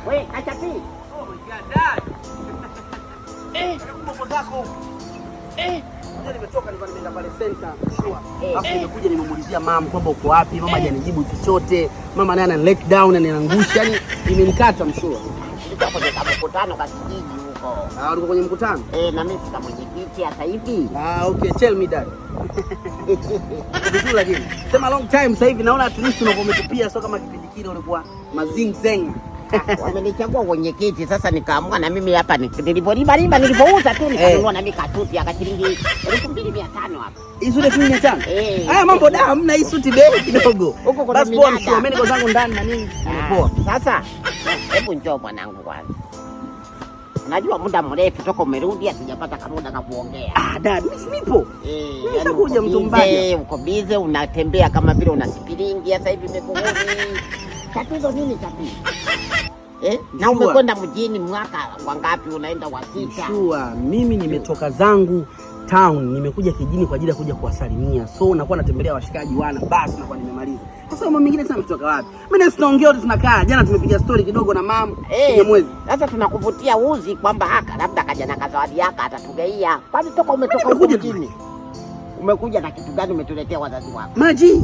Wait, acha pi. Oh my God, Dad. Kumbe zako. Ndio nimetoka nimeenda pale center shua. Alafu nimekuja nimemuulizia mama kwamba uko wapi. Mama hajanijibu chochote. Mama naye ana let down, ananiangusha, yani imenikata mshua. Nilikuwa kwenye mkutano kwa kijiji huko. Ulikuwa kwenye mkutano? Na mimi sika mwenyekiti sasa hivi. Okay, tell me Dad. Vizuri lakini. Sema long time sasa hivi naona at least unakuwa umetupia, sio kama kipindi kile ulikuwa mazingzeng. Wamenichagua mwenyekiti, sasa nikaamua na mimi hapa nilipolima nilipouza tu nikanunua na mimi katupi aka shilingi 2500 hapa. Hii suti 1500? Haya mambo da, hamna hii suti bei kidogo. Basi poa mshua, mimi niko zangu ndani na nini? Poa. Sasa hebu njoo mwanangu kwanza. Unajua muda mrefu toka umerudi hatujapata kamuda ka kuongea. Dad, mimi nipo. Nimekuja mtu mbaya. Uko busy unatembea kama vile una spiringi sasa hivi imekuhuri. Tatizo nini tatizo? Na umekwenda mjini mwaka wangapi unaenda wa 6? Sure, mimi nimetoka zangu town, nimekuja kijini kwa ajili ya kuja kuwasalimia. So nakuwa natembelea washikaji wana basi nakuwa nimemaliza. Sasa mama mwingine sana kutoka wapi? Mimi na tunaongea wote tunakaa. Jana tumepiga story kidogo na mama kwenye mwezi. Sasa tunakuvutia uzi kwamba haka labda kaja na kazawadi yako atatugeia. Kwani toka umetoka mjini? Umekuja na kitu gani umetuletea wazazi wako? Maji.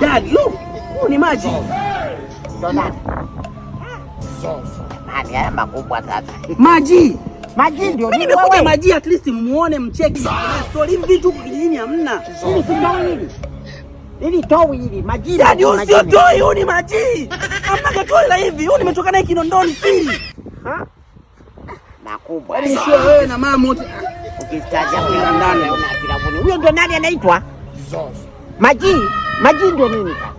Dad, look. Huu ni maji. Dona. Nani haya makubwa sasa? Maji. Maji ndio nini wewe? Nimekuja maji at least muone mcheki. Story vitu huko kijijini hamna. Hili si towi hili. Hili towi hili maji. Dad, sio towi, huu ni maji. Hamna towi la hivi. Huu nimetoka naye Kinondoni siri. Makubwa. Yaani sio wewe na mama wote. Ukistaajabu ndani una kilabuni. Huyo ndio nani anaitwa? Maji. Maji ndio nini sasa?